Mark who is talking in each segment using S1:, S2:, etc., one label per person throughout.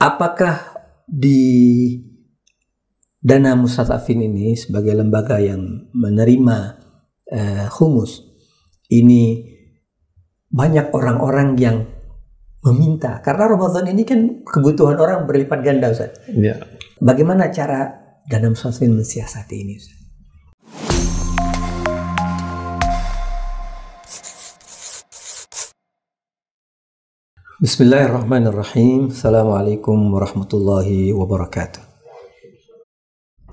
S1: apakah di Dana Mustadafin ini sebagai lembaga yang menerima humus ini banyak orang-orang yang meminta, karena Ramadan ini kan kebutuhan orang berlipat ganda, Ustaz.
S2: Ya.
S1: Bagaimana cara Dana Mustadafin mensiasati ini, Ustaz? Bismillahirrahmanirrahim. Assalamualaikum warahmatullahi wabarakatuh.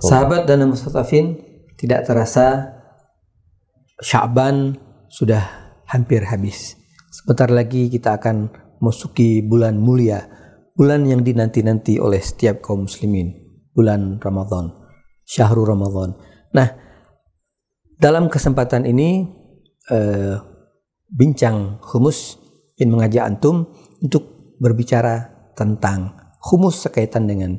S1: Sahabat Dana Mustadafin, tidak terasa Sya'ban sudah hampir habis. Sebentar lagi kita akan memasuki bulan mulia, bulan yang dinanti-nanti oleh setiap kaum muslimin, bulan Ramadan, Syahrul Ramadan. Nah, dalam kesempatan ini Bincang Humus ingin mengajak antum untuk berbicara tentang humus sekaitan dengan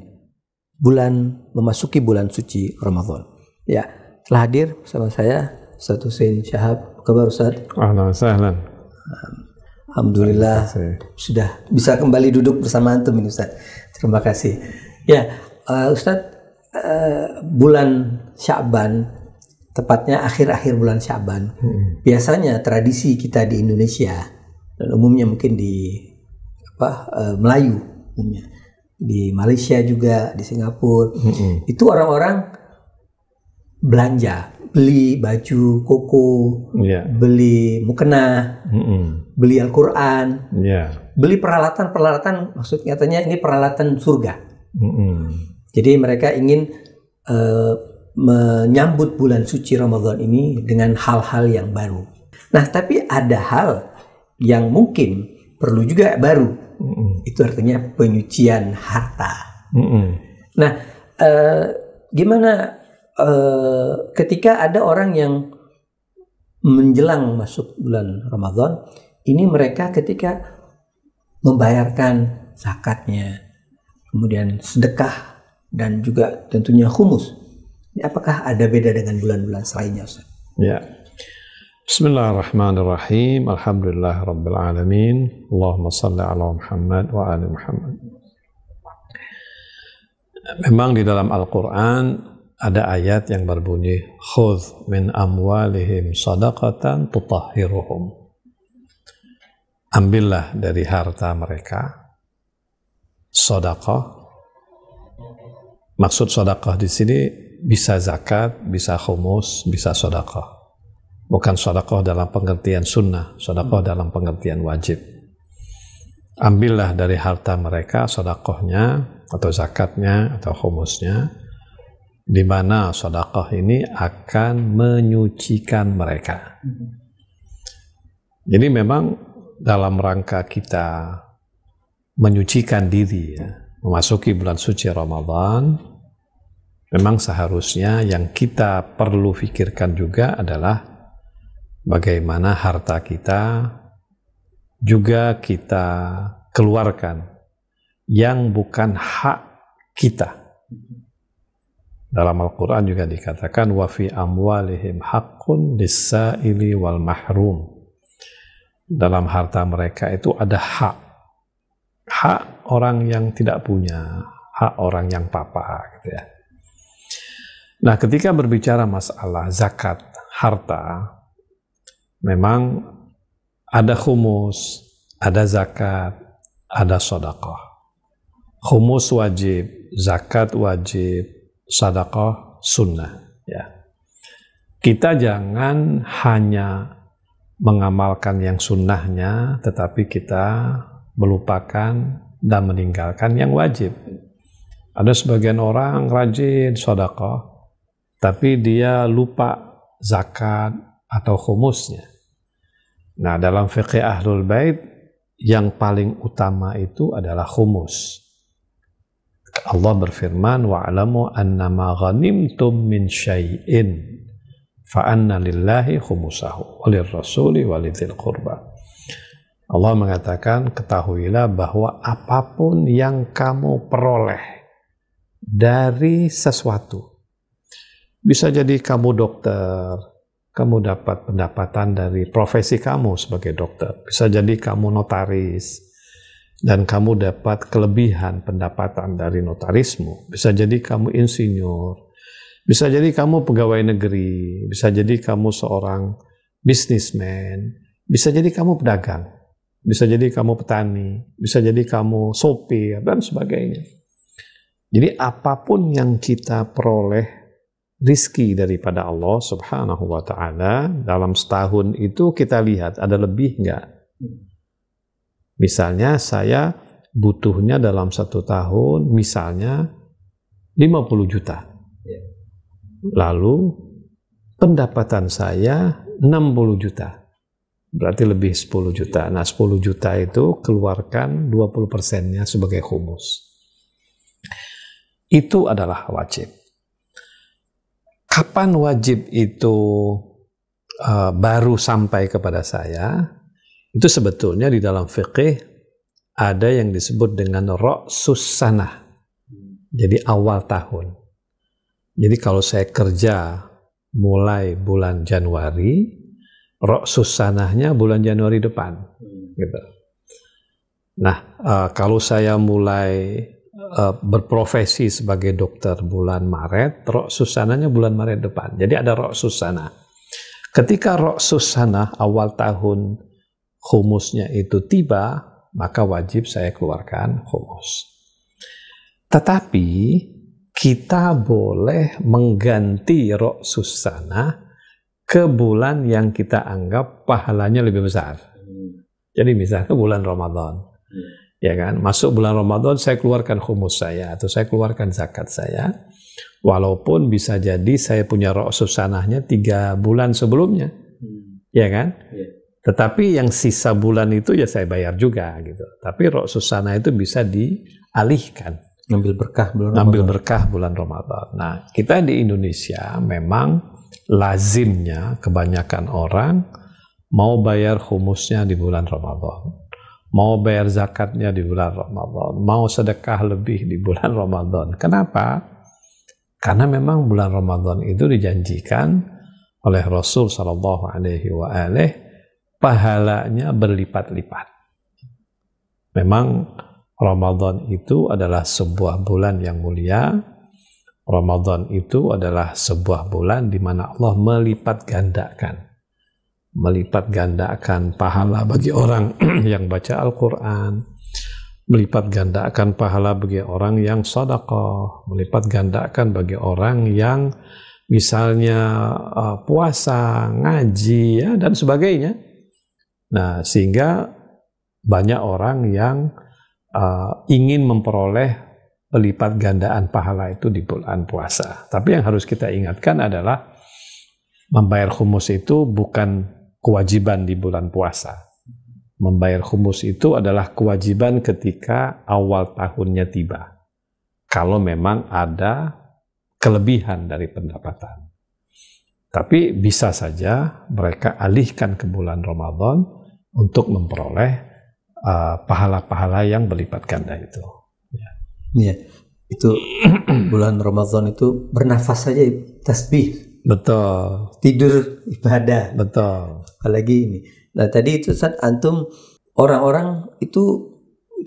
S1: memasuki bulan suci Ramadan. Ya, telah hadir bersama saya Ustaz Husein Syahab. Apa kabar, Ustaz?
S2: Ahlan sahlan.
S1: Alhamdulillah sudah bisa kembali duduk bersama antum ini, Ustaz. Terima kasih. Ya, Ustaz, bulan Sya'ban, tepatnya akhir-akhir bulan Sya'ban, biasanya tradisi kita di Indonesia dan umumnya mungkin di Melayu, umumnya di Malaysia juga, di Singapura, itu orang-orang belanja, beli baju koko, beli mukena, beli Al-Quran, beli peralatan, maksud katanya ini peralatan surga. Jadi mereka ingin menyambut bulan suci Ramadan ini dengan hal-hal yang baru. Nah, tapi ada hal yang mungkin perlu juga baru. Itu artinya penyucian harta. Nah, gimana ketika ada orang yang menjelang masuk bulan Ramadan, ini mereka ketika membayarkan zakatnya, kemudian sedekah, dan juga tentunya humus, apakah ada beda dengan bulan-bulan selainnya, Ustaz?
S2: Ya. Bismillahirrahmanirrahim. Alhamdulillah Rabbil Alamin. Allahumma salli ala Muhammad wa ali Muhammad. Memang di dalam Al-Quran ada ayat yang berbunyi, khudh min amwalihim sadaqatan tutahhiruhum. Ambillah dari harta mereka sedekah. Maksud sedekah di sini bisa zakat, bisa khumus, bisa sedekah. Bukan sedekah dalam pengertian sunnah, sedekah dalam pengertian wajib. Ambillah dari harta mereka sedekahnya atau zakatnya atau khumusnya, di mana sedekah ini akan menyucikan mereka. Jadi memang dalam rangka kita menyucikan diri, memasuki bulan suci Ramadan, memang seharusnya yang kita perlu pikirkan juga adalah bagaimana harta kita juga kita keluarkan yang bukan hak kita. Dalam Al-Quran juga dikatakan wa fi amwalihim haqqun lis-sa'ili wal mahrum. Dalam harta mereka itu ada hak. Hak orang yang tidak punya, hak orang yang papa, gitu ya. Nah, ketika berbicara masalah zakat harta, memang ada khumus, ada zakat, ada sedekah. Khumus wajib, zakat wajib, sedekah sunnah. Ya. Kita jangan hanya mengamalkan yang sunnahnya, tetapi kita melupakan dan meninggalkan yang wajib. Ada sebagian orang rajin sedekah, tapi dia lupa zakat atau khumusnya. Nah, dalam fiqh Ahlul Bait yang paling utama itu adalah khumus. Allah berfirman, wa'lamu annama ghanimtum min syai'in fa anna lillahi khumusahu walir rasuli walidhil qurba. Allah mengatakan, ketahuilah bahwa apapun yang kamu peroleh dari sesuatu, bisa jadi kamu dokter, kamu dapat pendapatan dari profesi kamu sebagai dokter. Bisa jadi kamu notaris. dan kamu dapat kelebihan pendapatan dari notarismu, bisa jadi kamu insinyur, bisa jadi kamu pegawai negeri, bisa jadi kamu seorang bisnismen, bisa jadi kamu pedagang, bisa jadi kamu petani, bisa jadi kamu sopir, dan sebagainya. Jadi apapun yang kita peroleh rizki daripada Allah Subhanahu wa ta'ala dalam setahun itu, kita lihat ada lebih nggak. Misalnya saya butuhnya dalam 1 tahun misalnya 50 juta. Lalu pendapatan saya 60 juta. Berarti lebih 10 juta. Nah 10 juta itu keluarkan 20%-nya sebagai khumus. Itu adalah wajib. Kapan wajib itu baru sampai kepada saya? Itu sebetulnya di dalam fikih ada yang disebut dengan ra'sus sanah. Jadi awal tahun. Jadi kalau saya kerja mulai bulan Januari, ra'sus sanahnya bulan Januari depan. Gitu. Nah, kalau saya mulai berprofesi sebagai dokter bulan Maret, ra'sus sanahnya bulan Maret depan. Jadi ada ra'sus sanah. Ketika ra'sus sanah awal tahun khumusnya itu tiba, maka wajib saya keluarkan khumus. Tetapi kita boleh mengganti ra'sus sanah ke bulan yang kita anggap pahalanya lebih besar. Jadi misalnya bulan Ramadan. Ya kan, masuk bulan Ramadan saya keluarkan khumus saya atau saya keluarkan zakat saya, walaupun bisa jadi saya punya ra'sus sanahnya 3 bulan sebelumnya, ya kan? Tetapi yang sisa bulan itu ya saya bayar juga gitu. Tapi ra'sus sanah itu bisa dialihkan, ngambil berkah bulan Ramadan. Nah, kita di Indonesia memang lazimnya kebanyakan orang mau bayar khumusnya di bulan Ramadan. Mau bayar zakatnya di bulan Ramadan, mau sedekah lebih di bulan Ramadan. Kenapa? Karena memang bulan Ramadan itu dijanjikan oleh Rasul SAW pahalanya berlipat-lipat. Memang Ramadan itu adalah sebuah bulan yang mulia. Ramadan itu adalah sebuah bulan di mana Allah melipat gandakan pahala bagi orang yang baca Al-Quran, melipat gandakan pahala bagi orang yang sedekah, melipat gandakan bagi orang yang misalnya puasa, ngaji, ya, dan sebagainya. Nah, sehingga banyak orang yang ingin memperoleh pelipat gandaan pahala itu di bulan puasa. Tapi yang harus kita ingatkan adalah membayar khumus itu bukan kewajiban di bulan puasa. Membayar khumus itu adalah kewajiban ketika awal tahunnya tiba. Kalau memang ada kelebihan dari pendapatan. Tapi bisa saja mereka alihkan ke bulan Ramadan untuk memperoleh pahala-pahala yang berlipat ganda itu.
S1: Iya, itu bulan Ramadan itu bernafas saja tasbih.
S2: Betul.
S1: Tidur ibadah.
S2: Betul.
S1: Apalagi ini. Nah tadi itu saat antum, orang-orang itu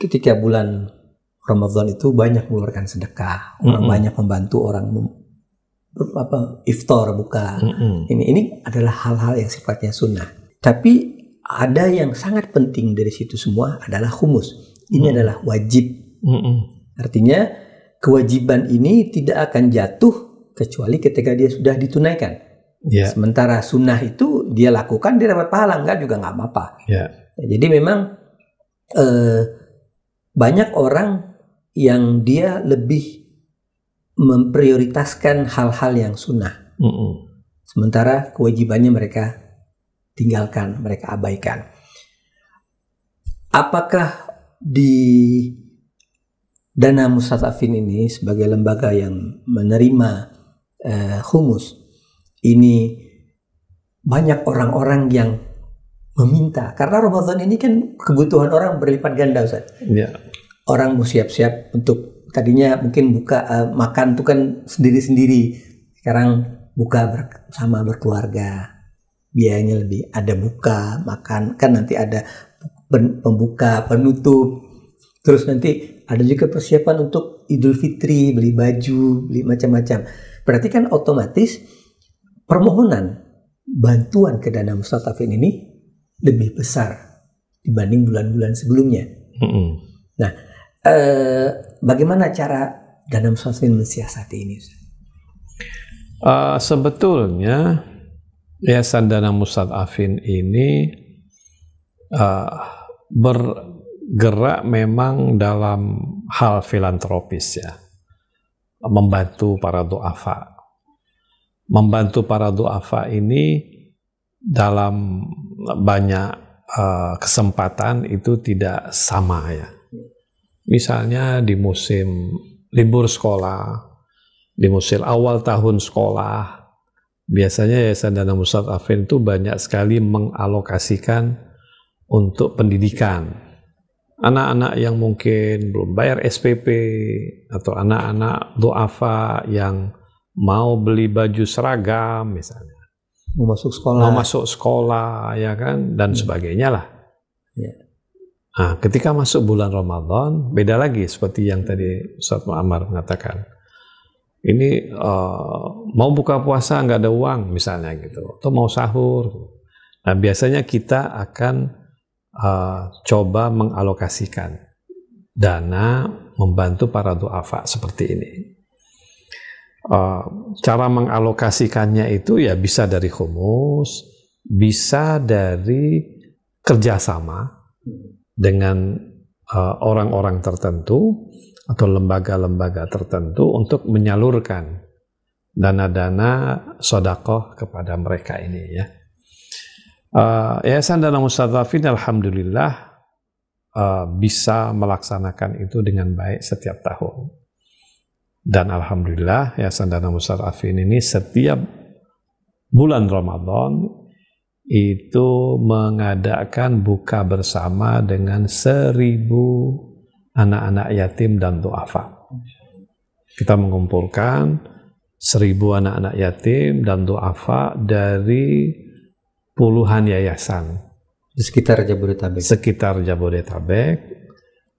S1: ketika bulan Ramadan itu banyak mengeluarkan sedekah, orang banyak membantu orang iftar buka. Ini adalah hal-hal yang sifatnya sunnah. Tapi ada yang sangat penting dari situ semua adalah khumus. Ini adalah wajib. Artinya kewajiban ini tidak akan jatuh kecuali ketika dia sudah ditunaikan. Sementara sunnah itu dia lakukan, dia dapat pahala, enggak juga nggak apa-apa. Jadi memang banyak orang yang dia lebih memprioritaskan hal-hal yang sunnah. Sementara kewajibannya mereka tinggalkan, mereka abaikan. Apakah di Dana Mustadafin ini sebagai lembaga yang menerima khumus, ini banyak orang-orang yang meminta, karena Ramadan ini kan kebutuhan orang berlipat ganda, Ustaz. Orang mau siap-siap untuk, tadinya mungkin buka makan itu kan sendiri-sendiri, sekarang buka bersama berkeluarga, biayanya lebih, ada buka makan, kan nanti ada pembuka, penutup, Terus nanti ada juga persiapan untuk Idul Fitri, beli baju, beli macam-macam. Berarti kan otomatis permohonan bantuan ke dana mustadafin ini lebih besar dibanding bulan-bulan sebelumnya. Nah, bagaimana cara dana mustadafin mensiasati ini?
S2: Sebetulnya Yayasan Dana Mustadafin ini bergerak memang dalam hal filantropis ya, membantu para du'afa. Membantu para du'afa ini dalam banyak kesempatan itu tidak sama ya. Misalnya di musim libur sekolah, di musim awal tahun sekolah, biasanya Yayasan Dana Mustadafin itu banyak sekali mengalokasikan untuk pendidikan. Anak-anak yang mungkin belum bayar SPP, atau anak-anak du'afa yang mau beli baju seragam misalnya.
S1: Mau masuk sekolah,
S2: ya kan, dan sebagainya lah. Nah, ketika masuk bulan Ramadan, beda lagi seperti yang tadi Ustaz Muammar mengatakan. Ini mau buka puasa nggak ada uang misalnya gitu, atau mau sahur. Nah, biasanya kita akan coba mengalokasikan dana membantu para du'afa seperti ini. Cara mengalokasikannya itu ya bisa dari khumus, bisa dari kerjasama dengan orang-orang tertentu atau lembaga-lembaga tertentu untuk menyalurkan dana-dana sedekah kepada mereka ini ya. Yayasan Dana Mustadafin alhamdulillah bisa melaksanakan itu dengan baik setiap tahun. Dan alhamdulillah Yayasan Dana Mustadafin ini setiap bulan Ramadan itu mengadakan buka bersama dengan 1.000 anak-anak yatim dan du'afa. Kita mengumpulkan 1.000 anak-anak yatim dan du'afa dari puluhan yayasan
S1: di sekitar
S2: Jabodetabek.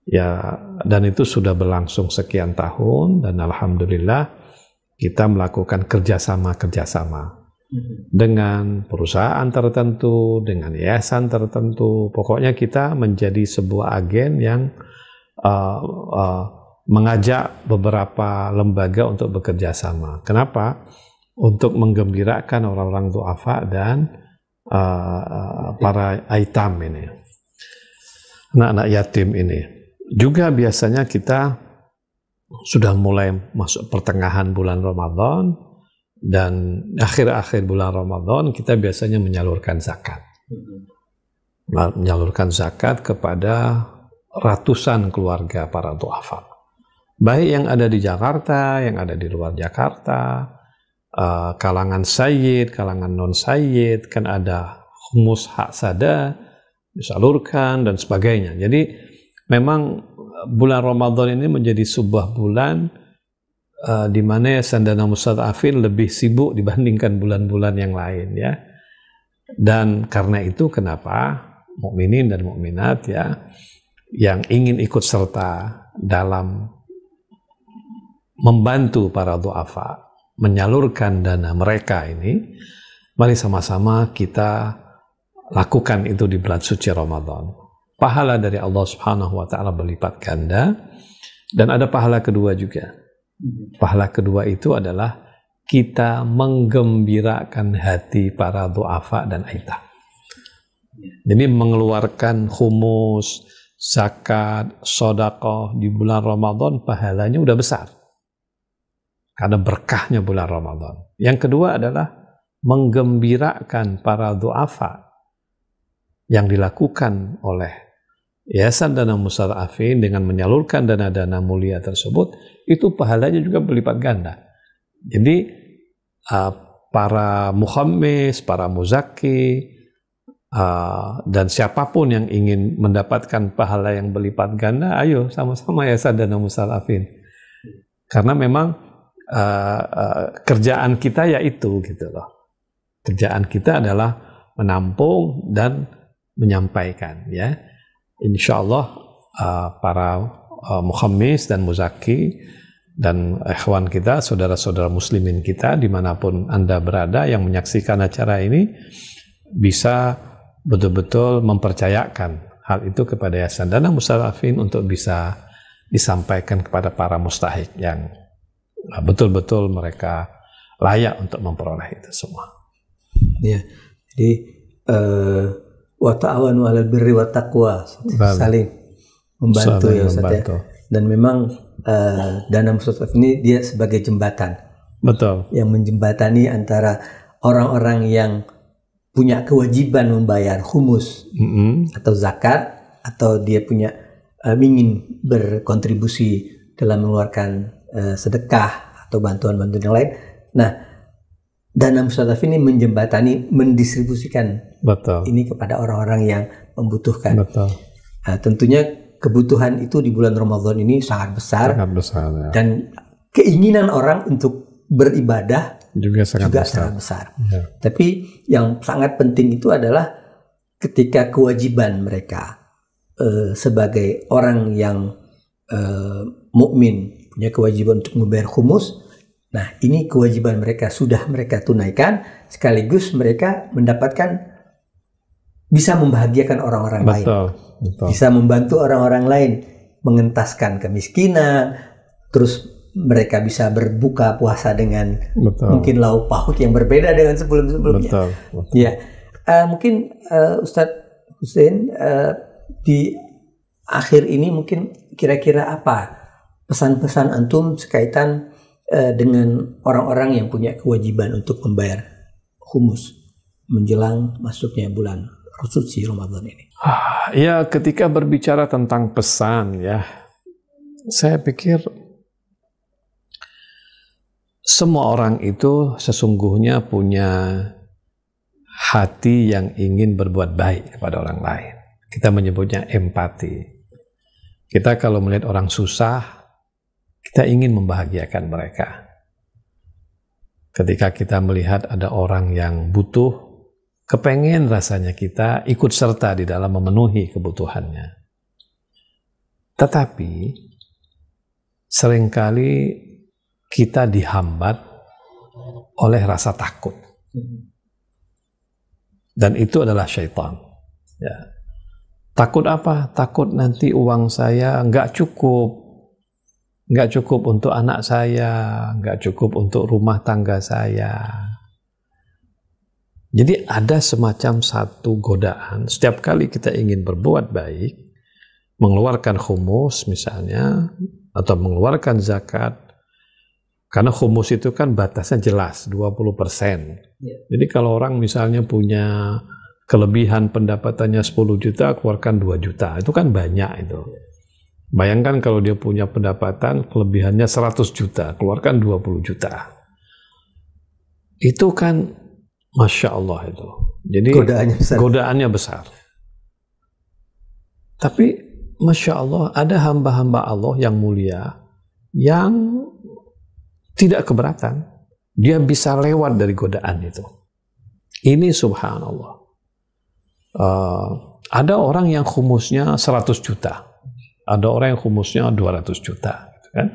S2: Ya, dan itu sudah berlangsung sekian tahun, dan alhamdulillah kita melakukan kerjasama dengan perusahaan tertentu, dengan yayasan tertentu. Pokoknya kita menjadi sebuah agen yang mengajak beberapa lembaga untuk bekerja sama. Kenapa? Untuk menggembirakan orang-orang du'afa dan para aitam ini, anak-anak yatim ini. Juga biasanya kita sudah mulai masuk pertengahan bulan Ramadan, dan akhir-akhir bulan Ramadan kita biasanya menyalurkan zakat. Menyalurkan zakat kepada ratusan keluarga para du'afa, baik yang ada di Jakarta, yang ada di luar Jakarta, kalangan sayyid, kalangan non sayyid, kan ada humus hak sada disalurkan dan sebagainya. Jadi memang bulan Ramadan ini menjadi sebuah bulan di mana Yayasan Dana Mustadafin lebih sibuk dibandingkan bulan-bulan yang lain ya. Dan karena itu kenapa mukminin dan mukminat ya yang ingin ikut serta dalam membantu para du'afa menyalurkan dana mereka ini, mari sama-sama kita lakukan itu di bulan suci Ramadan. Pahala dari Allah Subhanahu wa taala berlipat ganda, dan ada pahala kedua juga. Pahala kedua itu adalah kita menggembirakan hati para du'afa dan aitam. Jadi mengeluarkan humus, zakat, sedekah di bulan Ramadan pahalanya udah besar. Karena berkahnya bulan Ramadan. Yang kedua adalah menggembirakan para du'afa yang dilakukan oleh Yayasan Dana Mustadafin dengan menyalurkan dana-dana mulia tersebut, itu pahalanya juga berlipat ganda. Jadi para mukhammis, para muzaki, dan siapapun yang ingin mendapatkan pahala yang berlipat ganda, ayo sama-sama Yayasan Dana Mustadafin. Karena memang kerjaan kita ya itu gitu loh. Kerjaan kita adalah menampung dan menyampaikan ya. Insya Allah para mukhammis dan muzaki dan ikhwan kita, saudara-saudara muslimin kita dimanapun Anda berada yang menyaksikan acara ini, bisa betul-betul mempercayakan hal itu kepada Yayasan Dana Mustadafin untuk bisa disampaikan kepada para mustahik yang betul-betul mereka layak untuk memperoleh itu semua.
S1: Ya, jadi wa ta'awanu 'alal birri wat taqwa, saling membantu ya Ustaz ya. Dan memang Dana Mustadaf ini dia sebagai jembatan.
S2: Betul.
S1: Yang menjembatani antara orang-orang yang punya kewajiban membayar khumus atau zakat, atau dia punya ingin berkontribusi dalam mengeluarkan sedekah atau bantuan-bantuan yang lain. Nah, Dana Mustadaf ini menjembatani, mendistribusikan ini kepada orang-orang yang membutuhkan.
S2: Betul.
S1: Nah, tentunya kebutuhan itu di bulan Ramadan ini sangat besar.
S2: Sangat besar ya.
S1: Dan keinginan orang untuk beribadah juga sangat besar.
S2: Ya.
S1: Tapi yang sangat penting itu adalah ketika kewajiban mereka sebagai orang yang mukmin punya kewajiban untuk membayar khumus. Nah, ini kewajiban mereka sudah mereka tunaikan, sekaligus mereka mendapatkan bisa membahagiakan orang-orang lain.
S2: Betul.
S1: Bisa membantu orang-orang lain mengentaskan kemiskinan, terus mereka bisa berbuka puasa dengan mungkin lauk pauk yang berbeda dengan sebelum-sebelumnya.
S2: Betul.
S1: Ya, mungkin Ustadz Hussein di akhir ini mungkin kira-kira apa pesan-pesan antum sekaitan dengan orang-orang yang punya kewajiban untuk membayar khumus menjelang masuknya bulan suci Ramadan ini?
S2: Ya, ketika berbicara tentang pesan ya, saya pikir semua orang itu sesungguhnya punya hati yang ingin berbuat baik kepada orang lain. Kita menyebutnya empati. Kita kalau melihat orang susah, kita ingin membahagiakan mereka. Ketika kita melihat ada orang yang butuh, kepengen rasanya kita ikut serta di dalam memenuhi kebutuhannya. Tetapi seringkali kita dihambat oleh rasa takut. Dan itu adalah syaitan. Ya. Takut apa? Takut nanti uang saya nggak cukup. Nggak cukup untuk anak saya, nggak cukup untuk rumah tangga saya. Jadi ada semacam satu godaan. Setiap kali kita ingin berbuat baik, mengeluarkan khumus misalnya, atau mengeluarkan zakat, karena khumus itu kan batasnya jelas, 20%. Jadi kalau orang misalnya punya kelebihan pendapatannya 10 juta, keluarkan 2 juta. Itu kan banyak itu. Bayangkan kalau dia punya pendapatan kelebihannya 100 juta, keluarkan 20 juta. Itu kan Masya Allah itu. Jadi godaannya besar. Tapi Masya Allah ada hamba-hamba Allah yang mulia yang tidak keberatan. Dia bisa lewat dari godaan itu. Ini subhanallah. Ada orang yang khumusnya 100 juta. Ada orang yang khumusnya 200 juta. Gitu kan.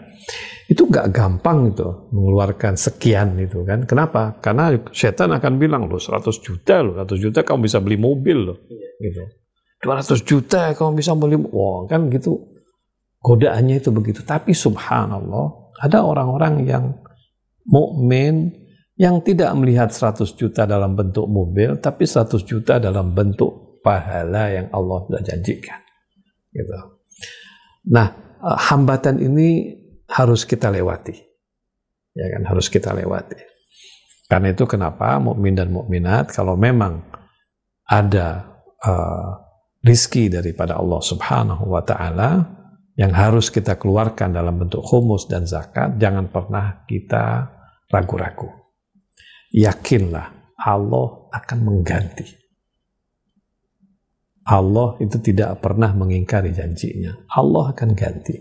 S2: Itu gak gampang itu mengeluarkan sekian itu kan. Kenapa? Karena setan akan bilang, loh 100 juta kamu bisa beli mobil loh. Gitu. 200 juta kamu bisa beli, wah kan gitu. Godaannya itu begitu. Tapi subhanallah, ada orang-orang yang mukmin yang tidak melihat 100 juta dalam bentuk mobil, tapi 100 juta dalam bentuk pahala yang Allah sudah janjikan. Gitu. Nah, hambatan ini harus kita lewati. Ya kan, harus kita lewati. Karena itu kenapa mukmin dan mukminat kalau memang ada rizki daripada Allah Subhanahu wa taala yang harus kita keluarkan dalam bentuk khumus dan zakat, jangan pernah kita ragu-ragu. Yakinlah Allah akan mengganti. Allah itu tidak pernah mengingkari janjinya. Allah akan ganti.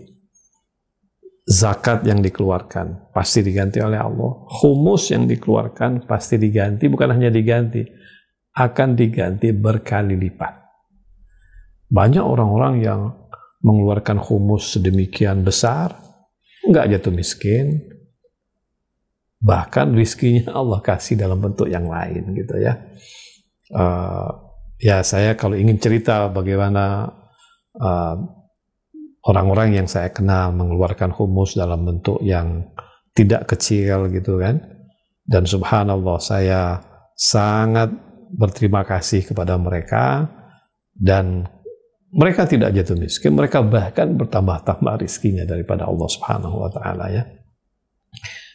S2: Zakat yang dikeluarkan pasti diganti oleh Allah. Khumus yang dikeluarkan pasti diganti. Bukan hanya diganti, akan diganti berkali lipat. Banyak orang-orang yang mengeluarkan khumus sedemikian besar, nggak jatuh miskin, bahkan rizkinya Allah kasih dalam bentuk yang lain gitu ya. Ya saya kalau ingin cerita bagaimana orang-orang yang saya kenal mengeluarkan khumus dalam bentuk yang tidak kecil gitu kan, dan subhanallah saya sangat berterima kasih kepada mereka, dan mereka tidak jatuh miskin, mereka bahkan bertambah-tambah rizkinya daripada Allah Subhanahu wa Ta'ala ya.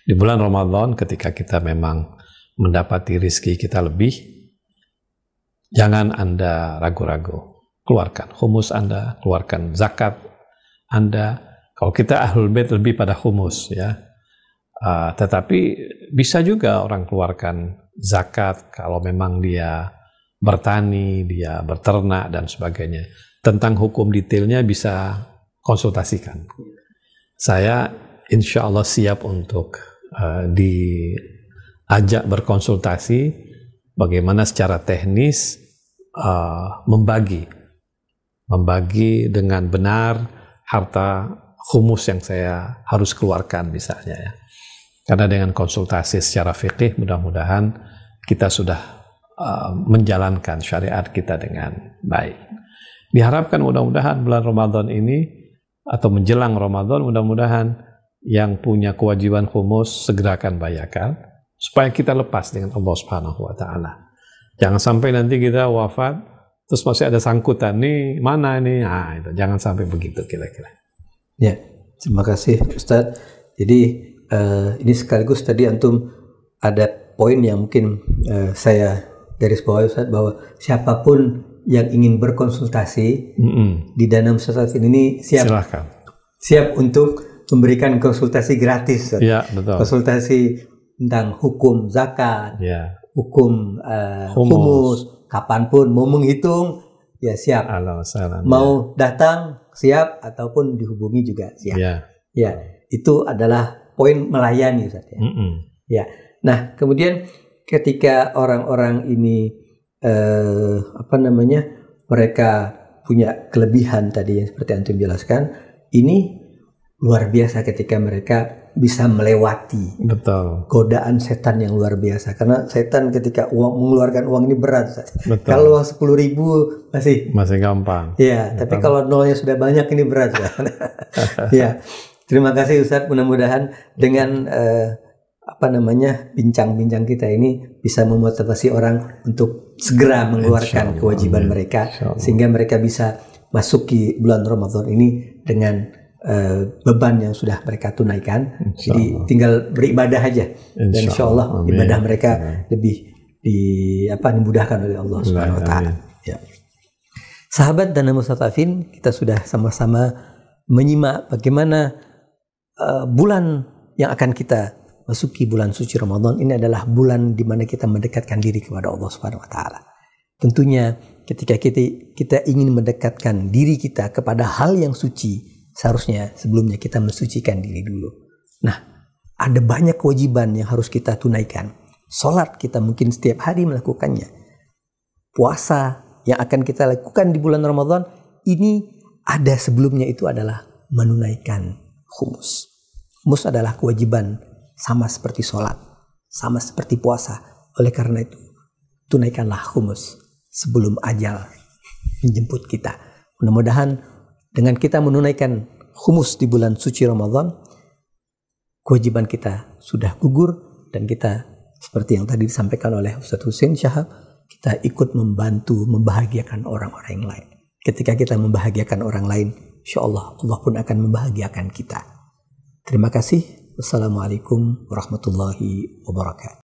S2: Di bulan Ramadan ketika kita memang mendapati rizki kita lebih, jangan Anda ragu-ragu, keluarkan khumus Anda, keluarkan zakat Anda. Kalau kita Ahlul Bait lebih pada khumus ya, tetapi bisa juga orang keluarkan zakat kalau memang dia bertani, dia berternak dan sebagainya. Tentang hukum detailnya bisa konsultasikan. Saya insya Allah siap untuk diajak berkonsultasi bagaimana secara teknis membagi dengan benar harta khumus yang saya harus keluarkan misalnya ya. Karena dengan konsultasi secara fikih mudah-mudahan kita sudah menjalankan syariat kita dengan baik. Diharapkan mudah-mudahan bulan Ramadan ini atau menjelang Ramadan mudah-mudahan yang punya kewajiban khumus segera akan bayarkan supaya kita lepas dengan Allah Subhanahu wa Ta'ala. Jangan sampai nanti kita wafat terus masih ada sangkutan nih mana nih, itu jangan sampai begitu kira-kira.
S1: Ya, terima kasih Ustadz. Jadi ini sekaligus tadi antum ada poin yang mungkin saya garis bawahi Ustadz, bahwa siapapun yang ingin berkonsultasi di Dana Mustadafin ini siap untuk memberikan konsultasi gratis.
S2: Ya, betul.
S1: Konsultasi tentang hukum zakat,
S2: ya,
S1: hukum humus, kapanpun mau menghitung ya siap. Mau datang siap ataupun dihubungi juga siap. Ya, itu adalah poin melayani Ustaz ya. Ya. Nah, kemudian ketika orang-orang ini mereka punya kelebihan tadi yang seperti antum jelaskan, ini luar biasa ketika mereka bisa melewati godaan setan yang luar biasa. Karena setan ketika mengeluarkan uang ini berat. Kalau uang 10.000 masih gampang. Ya, tapi kalau nolnya sudah banyak ini berat. Ya. Terima kasih Ustadz, mudah-mudahan dengan bincang-bincang kita ini bisa memotivasi orang untuk segera mengeluarkan kewajiban mereka, sehingga mereka bisa masuki bulan Ramadan ini dengan beban yang sudah mereka tunaikan. Jadi tinggal beribadah aja, dan insya Allah ibadah mereka lebih dimudahkan oleh Allah Subhanahu Wa Taala. Ya. Sahabat Dana Mustadafin, kita sudah sama-sama menyimak bagaimana bulan yang akan kita masuki, bulan suci Ramadan ini adalah bulan di mana kita mendekatkan diri kepada Allah Subhanahu wa Ta'ala. Tentunya ketika kita ingin mendekatkan diri kita kepada hal yang suci, seharusnya sebelumnya kita mensucikan diri dulu. Nah, ada banyak kewajiban yang harus kita tunaikan. Salat kita mungkin setiap hari melakukannya. Puasa yang akan kita lakukan di bulan Ramadan ini ada sebelumnya, itu adalah menunaikan khumus. Khumus adalah kewajiban sama seperti sholat, sama seperti puasa. Oleh karena itu, tunaikanlah khumus sebelum ajal menjemput kita. Mudah-mudahan dengan kita menunaikan khumus di bulan suci Ramadan, kewajiban kita sudah gugur, dan kita seperti yang tadi disampaikan oleh Ustadz Husain Syahab, kita ikut membantu membahagiakan orang-orang yang lain. Ketika kita membahagiakan orang lain, insya Allah Allah pun akan membahagiakan kita. Terima kasih. Wassalamualaikum warahmatullahi wabarakatuh.